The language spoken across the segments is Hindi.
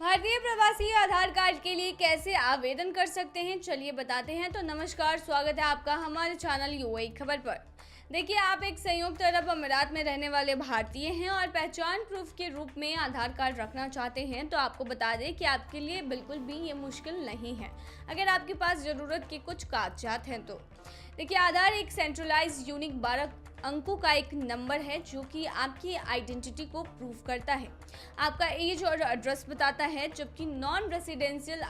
भारतीय प्रवासी आधार कार्ड के लिए कैसे आवेदन कर सकते हैं, चलिए बताते हैं। तो नमस्कार, स्वागत है आपका हमारे चैनल यूएई खबर पर। देखिए, आप एक संयुक्त अरब अमीरात में रहने वाले भारतीय हैं और पहचान प्रूफ के रूप में आधार कार्ड रखना चाहते हैं। तो आपको बता दें कि आपके लिए बिल्कुल भी ये मुश्किल नहीं है अगर आपके पास ज़रूरत के कुछ कागजात हैं तो। देखिए, आधार एक सेंट्रलाइज यूनिक 12 अंकों का एक नंबर है जो कि आपकी आइडेंटिटी को प्रूव करता है, आपका एज और एड्रेस बताता है। जबकि नॉन रेसिडेंशियल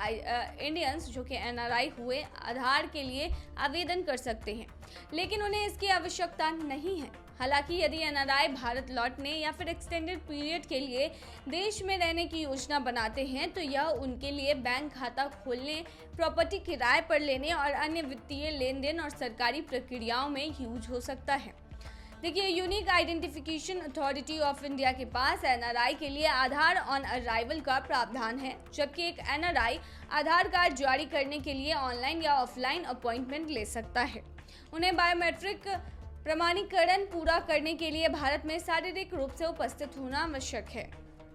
इंडियंस जो कि एनआरआई हुए आधार के लिए आवेदन कर सकते हैं, लेकिन उन्हें इसकी आवश्यकता नहीं है। हालांकि यदि एनआरआई भारत लौटने या फिर एक्सटेंडेड पीरियड के लिए देश में रहने की योजना बनाते हैं तो यह उनके लिए बैंक खाता खोलने, प्रॉपर्टी किराए पर लेने और अन्य वित्तीय लेन देन और सरकारी प्रक्रियाओं में यूज हो सकता है। देखिए, unique identification authority of India के पास एनआरआई के लिए आधार ऑन अराइवल का प्रावधान है, जबकि एक एनआरआई आधार कार्ड जारी करने के लिए ऑनलाइन या ऑफलाइन अपॉइंटमेंट ले सकता है। उन्हें बायोमेट्रिक प्रमाणीकरण पूरा करने के लिए भारत में शारीरिक रूप से उपस्थित होना आवश्यक है।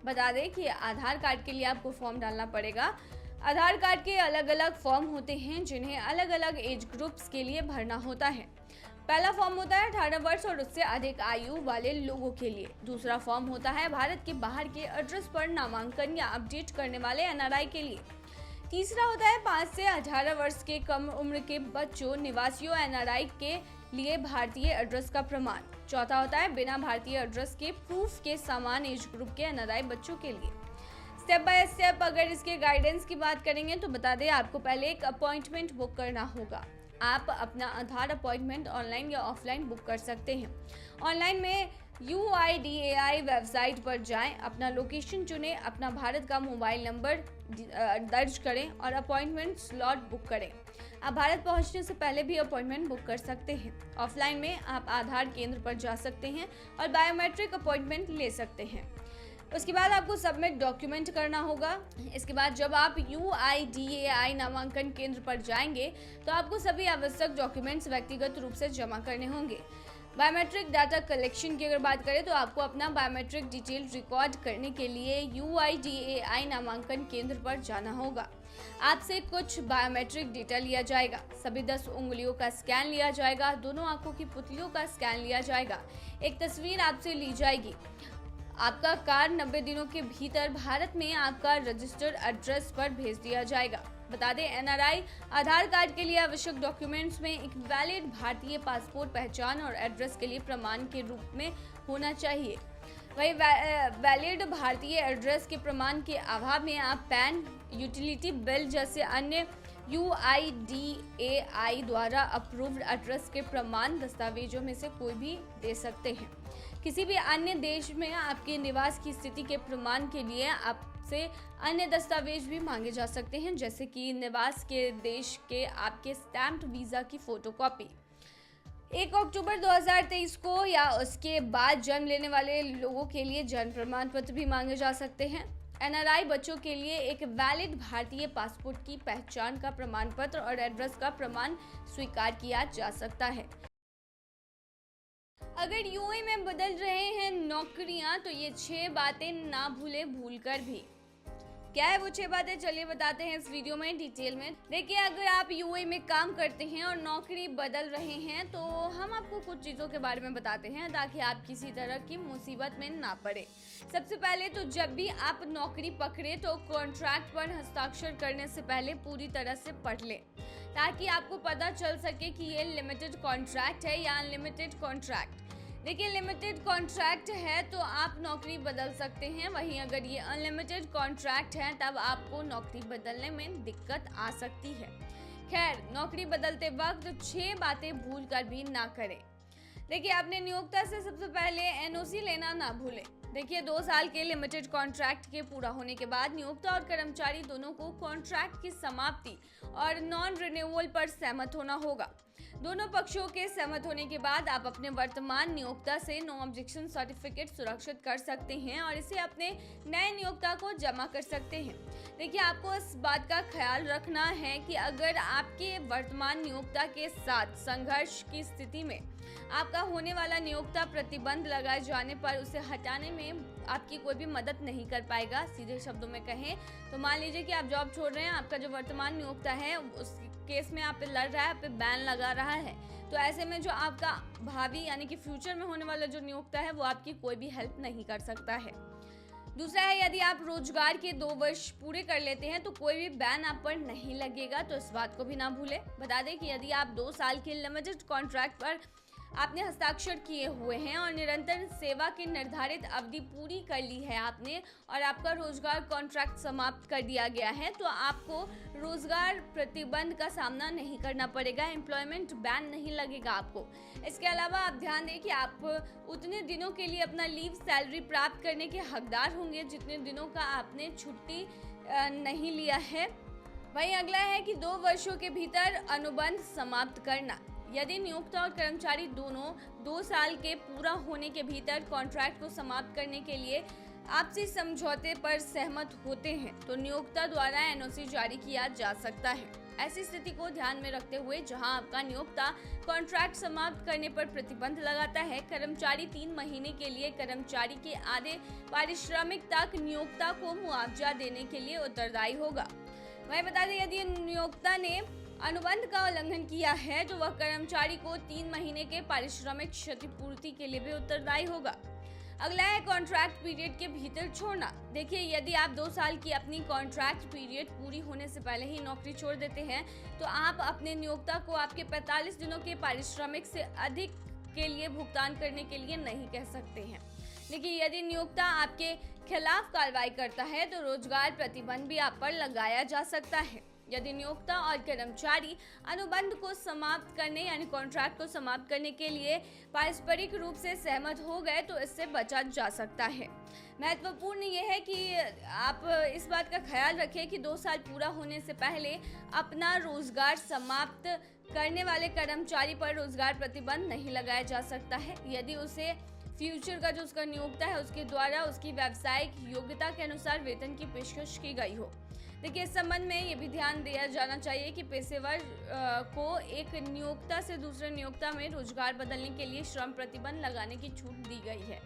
बता दें कि आधार कार्ड के लिए आपको फॉर्म डालना पड़ेगा। आधार कार्ड के अलग अलग फॉर्म होते हैं जिन्हें अलग अलग एज ग्रुप्स के लिए भरना होता है। पहला फॉर्म होता है 18 वर्ष और उससे अधिक आयु वाले लोगों के लिए। दूसरा फॉर्म होता है भारत के बाहर के एड्रेस पर नामांकन या अपडेट करने वाले एनआरआई के लिए। तीसरा होता है 5 से 18 वर्ष के कम उम्र के बच्चों निवासियों एनआरआई के लिए भारतीय एड्रेस का प्रमाण। चौथा होता है बिना भारतीय एड्रेस के प्रूफ के समान एज ग्रुप के एनआरआई बच्चों के लिए। स्टेप बाय स्टेप अगर इसके गाइडेंस की बात करेंगे तो बता दें, आपको पहले एक अपॉइंटमेंट बुक करना होगा। आप अपना आधार अपॉइंटमेंट ऑनलाइन या ऑफलाइन बुक कर सकते हैं। ऑनलाइन में UIDAI वेबसाइट पर जाएं, अपना लोकेशन चुनें, अपना भारत का मोबाइल नंबर दर्ज करें और अपॉइंटमेंट स्लॉट बुक करें। आप भारत पहुंचने से पहले भी अपॉइंटमेंट बुक कर सकते हैं। ऑफलाइन में आप आधार केंद्र पर जा सकते हैं और बायोमेट्रिक अपॉइंटमेंट ले सकते हैं। उसके बाद आपको सबमिट डॉक्यूमेंट करना होगा। इसके बाद जब आप UIDAI नामांकन केंद्र पर जाएंगे तो आपको सभी आवश्यक डॉक्यूमेंट्स व्यक्तिगत रूप से जमा करने होंगे। बायोमेट्रिक डाटा कलेक्शन की अगर बात करें तो आपको अपना बायोमेट्रिक डिटेल रिकॉर्ड करने के लिए UIDAI नामांकन केंद्र पर जाना होगा। आपसे कुछ बायोमेट्रिक डेटा लिया जाएगा। सभी 10 उंगलियों का स्कैन लिया जाएगा। दोनों आंखों की पुतलियों का स्कैन लिया जाएगा। एक तस्वीर आपसे ली जाएगी। आपका कार्ड 90 दिनों के भीतर भारत में आपका रजिस्टर्ड एड्रेस पर भेज दिया जाएगा। बता दें, एनआरआई आधार कार्ड के लिए आवश्यक डॉक्यूमेंट्स में एक वैलिड भारतीय पासपोर्ट पहचान और एड्रेस के लिए प्रमाण के रूप में होना चाहिए। वही वैलिड भारतीय एड्रेस के प्रमाण के अभाव में आप पैन, यूटिलिटी बिल जैसे अन्य UIDAI द्वारा अप्रूव्ड एड्रेस के प्रमाण दस्तावेजों में से कोई भी दे सकते हैं। किसी भी अन्य देश में आपके निवास की स्थिति के प्रमाण के लिए आपसे अन्य दस्तावेज भी मांगे जा सकते हैं, जैसे कि निवास के देश के आपके स्टैम्प्ड वीज़ा की फोटोकॉपी। 1 अक्टूबर 2023 को या उसके बाद जन्म लेने वाले लोगों के लिए जन्म प्रमाण पत्र भी मांगे जा सकते हैं। एनआरआई बच्चों के लिए एक वैलिड भारतीय पासपोर्ट की पहचान का प्रमाण पत्र और एड्रेस का प्रमाण स्वीकार किया जा सकता है। अगर यूएई में बदल रहे हैं नौकरियां तो ये 6 बातें ना भूलें भूलकर भी। क्या है वो 6 बातें, चलिए बताते हैं इस वीडियो में डिटेल में। देखिए, अगर आप यूएई में काम करते हैं और नौकरी बदल रहे हैं तो हम आपको कुछ चीज़ों के बारे में बताते हैं ताकि आप किसी तरह की मुसीबत में ना पड़े। सबसे पहले तो जब भी आप नौकरी पकड़े तो कॉन्ट्रैक्ट पर हस्ताक्षर करने से पहले पूरी तरह से पढ़ लें ताकि आपको पता चल सके कि ये लिमिटेड कॉन्ट्रैक्ट है या अनलिमिटेड कॉन्ट्रैक्ट। देखिए, लिमिटेड कॉन्ट्रैक्ट है तो आप नौकरी बदल सकते हैं, वहीं अगर ये अनलिमिटेड कॉन्ट्रैक्ट है तब आपको नौकरी बदलने में दिक्कत आ सकती है। खैर, नौकरी बदलते वक्त 6 बातें भूल कर भी ना करें। देखिए, अपने नियोक्ता से सबसे पहले NOC लेना ना भूलें। देखिए, 2 साल के लिमिटेड कॉन्ट्रैक्ट के पूरा होने के बाद नियोक्ता और कर्मचारी दोनों को कॉन्ट्रैक्ट की समाप्ति और नॉन रिन्यूअल पर सहमत होना होगा। दोनों पक्षों के सहमत होने के बाद आप अपने वर्तमान नियोक्ता से नो ऑब्जेक्शन सर्टिफिकेट सुरक्षित कर सकते हैं और इसे अपने नए नियोक्ता को जमा कर सकते हैं। देखिए, आपको इस बात का ख्याल रखना है कि अगर आपके वर्तमान नियोक्ता के साथ संघर्ष की स्थिति में आपका होने वाला नियोक्ता प्रतिबंध लगाए जाने पर उसे हटाने में में आपकी कोई भी मदद नहीं कर पाएगा। सीधे शब्दों में कहें तो मान लीजिए कि आप जॉब छोड़ रहे हैं, आपका जो वर्तमान नियोक्ता है उस केस में आप पे लड़ रहा है, आप पे बैन लगा रहा है, तो ऐसे में जो आपका भावी यानी कि फ्यूचर में होने वाला जो नियोक्ता है वो आपकी कोई भी हेल्प नहीं कर सकता है। दूसरा है, यदि आप रोजगार के 2 वर्ष पूरे कर लेते हैं तो कोई भी बैन आप पर नहीं लगेगा, तो इस बात को भी ना भूलें। बता दें कि यदि आप 2 साल के लिमिटेड कॉन्ट्रैक्ट पर आपने हस्ताक्षर किए हुए हैं और निरंतर सेवा की निर्धारित अवधि पूरी कर ली है आपने और आपका रोजगार कॉन्ट्रैक्ट समाप्त कर दिया गया है, तो आपको रोजगार प्रतिबंध का सामना नहीं करना पड़ेगा, एम्प्लॉयमेंट बैन नहीं लगेगा आपको। इसके अलावा आप ध्यान दें कि आप उतने दिनों के लिए अपना लीव सैलरी प्राप्त करने के हकदार होंगे जितने दिनों का आपने छुट्टी नहीं लिया है। वहीं अगला है कि 2 वर्षों के भीतर अनुबंध समाप्त करना। यदि नियोक्ता और कर्मचारी दोनों 2 साल के पूरा होने के भीतर कॉन्ट्रैक्ट को समाप्त करने के लिए आपसी समझौते पर सहमत होते हैं तो नियोक्ता द्वारा एनओसी जारी किया जा सकता है। ऐसी स्थिति को ध्यान में रखते हुए जहां आपका नियोक्ता कॉन्ट्रैक्ट समाप्त करने पर प्रतिबंध लगाता है, कर्मचारी 3 महीने के लिए कर्मचारी के आधे पारिश्रमिक तक नियोक्ता को मुआवजा देने के लिए उत्तरदायी होगा। वहीं बता दें, यदि नियोक्ता ने अनुबंध का उल्लंघन किया है तो वह कर्मचारी को 3 महीने के पारिश्रमिक क्षतिपूर्ति के लिए भी उत्तरदायी होगा। अगला है कॉन्ट्रैक्ट पीरियड के भीतर छोड़ना। देखिए, यदि आप 2 साल की अपनी कॉन्ट्रैक्ट पीरियड पूरी होने से पहले ही नौकरी छोड़ देते हैं तो आप अपने नियोक्ता को आपके 45 दिनों के पारिश्रमिक से अधिक के लिए भुगतान करने के लिए नहीं कह सकते हैं। लेकिन यदि नियोक्ता आपके खिलाफ कार्रवाई करता है तो रोजगार प्रतिबंध भी आप पर लगाया जा सकता है। यदि नियोक्ता और कर्मचारी अनुबंध को समाप्त करने यानी कॉन्ट्रैक्ट को समाप्त करने के लिए पारस्परिक रूप से सहमत हो गए तो इससे बचा जा सकता है। महत्वपूर्ण यह है कि आप इस बात का ख्याल रखें कि 2 साल पूरा होने से पहले अपना रोजगार समाप्त करने वाले कर्मचारी पर रोजगार प्रतिबंध नहीं लगाया जा सकता है यदि उसे फ्यूचर का जो उसका नियोक्ता है उसके द्वारा उसकी व्यावसायिक योग्यता के अनुसार वेतन की पेशकश की गई हो। देखिए, इस संबंध में ये भी ध्यान दिया जाना चाहिए कि पेशेवर को एक नियोक्ता से दूसरे नियोक्ता में रोजगार बदलने के लिए श्रम प्रतिबंध लगाने की छूट दी गई है।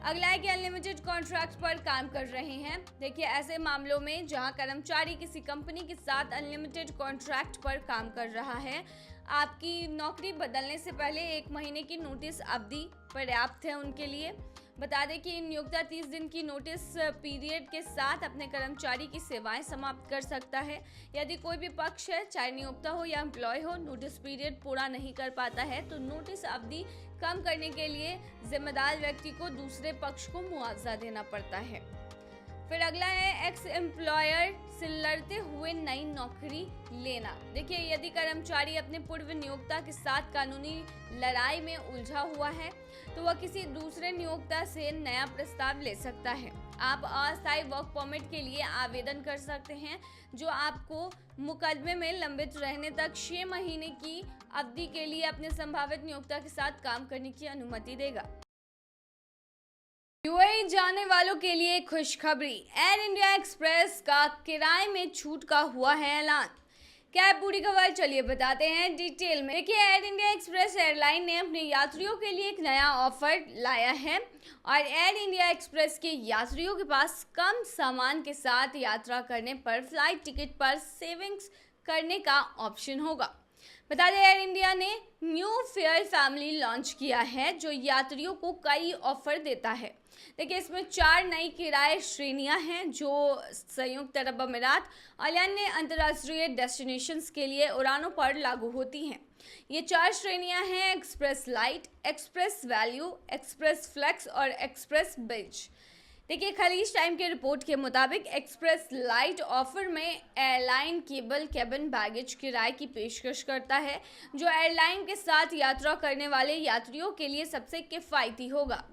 अगला है कि अनलिमिटेड कॉन्ट्रैक्ट पर काम कर रहे हैं। देखिए, ऐसे मामलों में जहां कर्मचारी किसी कंपनी के साथ अनलिमिटेड कॉन्ट्रैक्ट पर काम कर रहा है, आपकी नौकरी बदलने से पहले 1 महीने की नोटिस अवधि पर्याप्त है उनके लिए। बता दें कि नियोक्ता 30 दिन की नोटिस पीरियड के साथ अपने कर्मचारी की सेवाएं समाप्त कर सकता है। यदि कोई भी पक्ष है, चाहे नियोक्ता हो या एम्प्लॉय हो, नोटिस पीरियड पूरा नहीं कर पाता है तो नोटिस अवधि कम करने के लिए जिम्मेदार व्यक्ति को दूसरे पक्ष को मुआवजा देना पड़ता है। फिर अगला है एक्स एम्प्लॉयर से लड़ते हुए नई नौकरी लेना। देखिए, यदि कर्मचारी अपने पूर्व नियोक्ता के साथ कानूनी लड़ाई में उलझा हुआ है तो वह किसी दूसरे नियोक्ता से नया प्रस्ताव ले सकता है। आप अस्थायी वर्क परमिट के लिए आवेदन कर सकते हैं जो आपको मुकदमे में लंबित रहने तक 6 महीने की अवधि के लिए अपने संभावित नियोक्ता के साथ काम करने की अनुमति देगा। यूएई जाने वालों के लिए खुशखबरी, एयर इंडिया एक्सप्रेस का किराए में छूट का हुआ है ऐलान। क्या है पूरी खबर, चलिए बताते हैं डिटेल में। देखिए, एयर इंडिया एक्सप्रेस एयरलाइन ने अपने यात्रियों के लिए एक नया ऑफर लाया है और एयर इंडिया एक्सप्रेस के यात्रियों के पास कम सामान के साथ यात्रा करने पर फ्लाइट टिकट पर सेविंग्स करने का ऑप्शन होगा। बता दें, एयर इंडिया ने न्यू फेयर फैमिली लॉन्च किया है जो यात्रियों को कई ऑफर देता है। देखिए, इसमें 4 नई किराए श्रेणियां हैं जो संयुक्त अरब अमीरात और अन्य अंतर्राष्ट्रीय डेस्टिनेशंस के लिए उड़ानों पर लागू होती हैं। ये 4 श्रेणियां हैं express light, express value, express flex और एक्सप्रेस बिज। देखिए, खलीज टाइम के रिपोर्ट के मुताबिक एक्सप्रेस लाइट ऑफर में एयरलाइन केवल केबिन बैगेज किराए की पेशकश करता है जो एयरलाइन के साथ यात्रा करने वाले यात्रियों के लिए सबसे किफ़ायती होगा।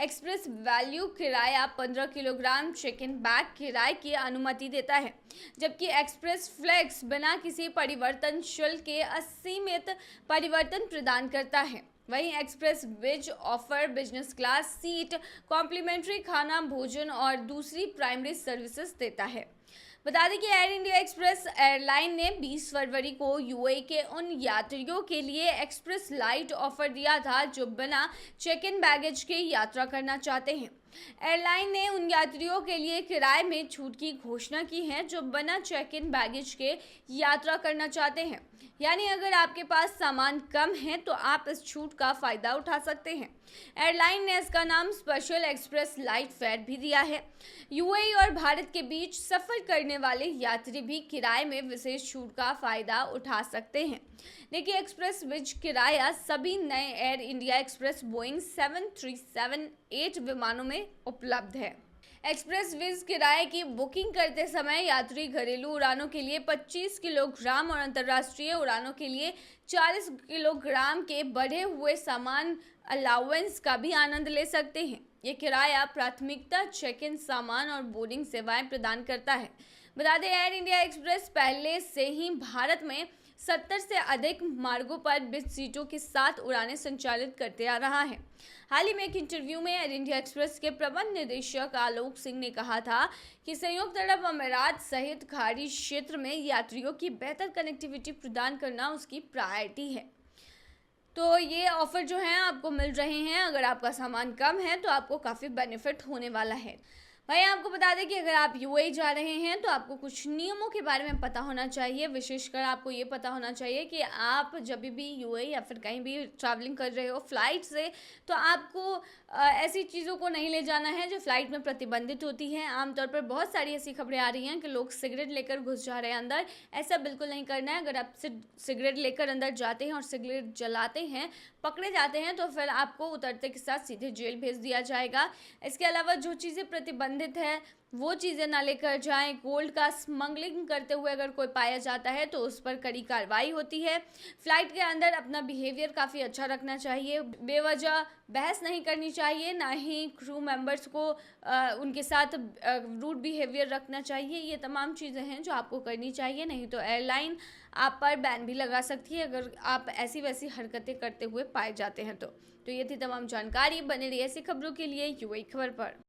एक्सप्रेस वैल्यू किराया 15 किलोग्राम चेक इन बैग किराए की अनुमति देता है, जबकि एक्सप्रेस फ्लेक्स बिना किसी परिवर्तन शुल्क के असीमित परिवर्तन प्रदान करता है। वहीं express biz offer business class seat, complimentary खाना, भोजन और दूसरी प्राइमरी सर्विसेज देता है। बता दें कि एयर इंडिया एक्सप्रेस एयरलाइन ने 20 फरवरी को यूएई के उन यात्रियों के लिए एक्सप्रेस लाइट ऑफर दिया था जो बिना चेक इन बैगेज के यात्रा करना चाहते हैं। एयरलाइन ने उन यात्रियों के लिए किराए में छूट की घोषणा की है जो बिना चेक इन बैगेज के यात्रा करना चाहते हैं। यानी अगर आपके पास सामान कम है तो आप इस छूट का फायदा उठा सकते हैं। एयरलाइन ने इसका नाम स्पेशल एक्सप्रेस लाइट फेयर भी दिया है। यूएई और भारत के बीच सफर करने वाले यात्री भी किराए में विशेष छूट का फायदा उठा सकते हैं। देखिए, एक्सप्रेस विज किराया सभी नए एयर इंडिया एक्सप्रेस बोइंग 737-8 विमानों में उपलब्ध है। एक्सप्रेस विज किराए की बुकिंग करते समय यात्री घरेलू उड़ानों के लिए 25 किलोग्राम और अंतर्राष्ट्रीय उड़ानों के लिए 40 किलोग्राम के बढ़े हुए सामान अलाउंस का भी आनंद ले सकते हैं। ये किराया प्राथमिकता चेक इन सामान और बोर्डिंग सेवाएं प्रदान करता है। बता दें, एयर इंडिया एक्सप्रेस पहले से ही भारत में 70 से अधिक मार्गों पर 20 सीटों के साथ उड़ानें संचालित करते आ रहा है। हाल ही में एक इंटरव्यू में एयर इंडिया एक्सप्रेस के प्रबंध निदेशक आलोक सिंह ने कहा था कि संयुक्त अरब अमीरात सहित खाड़ी क्षेत्र में यात्रियों की बेहतर कनेक्टिविटी प्रदान करना उसकी प्रायोरिटी है। तो ये ऑफर जो हैं आपको मिल रहे हैं। अगर आपका सामान कम है तो आपको काफ़ी बेनिफिट होने वाला है। भाई, आपको बता दें कि अगर आप यूएई जा रहे हैं तो आपको कुछ नियमों के बारे में पता होना चाहिए। विशेषकर आपको ये पता होना चाहिए कि आप जब भी यूएई या फिर कहीं भी ट्रैवलिंग कर रहे हो फ्लाइट से, तो आपको ऐसी चीज़ों को नहीं ले जाना है जो फ्लाइट में प्रतिबंधित होती हैं। आमतौर पर बहुत सारी ऐसी खबरें आ रही हैं कि लोग सिगरेट लेकर घुस जा रहे हैं अंदर। ऐसा बिल्कुल नहीं करना है। अगर आप सिगरेट लेकर अंदर जाते हैं और सिगरेट जलाते हैं, पकड़े जाते हैं, तो फिर आपको उतरते के साथ सीधे जेल भेज दिया जाएगा। इसके अलावा जो चीज़ें प्रतिबंधित है वो चीज़ें ना लेकर जाएं। गोल्ड का स्मगलिंग करते हुए अगर कोई पाया जाता है तो उस पर कड़ी कार्रवाई होती है। फ्लाइट के अंदर अपना बिहेवियर काफ़ी अच्छा रखना चाहिए। बेवजह बहस नहीं करनी चाहिए, ना ही क्रू मेंबर्स को उनके साथ रूड बिहेवियर रखना चाहिए। ये तमाम चीज़ें हैं जो आपको करनी चाहिए, नहीं तो एयरलाइन आप पर बैन भी लगा सकती है अगर आप ऐसी वैसी हरकतें करते हुए पाए जाते हैं तो ये थी तमाम जानकारी। बने रही ऐसी खबरों के लिए यूएई खबर पर।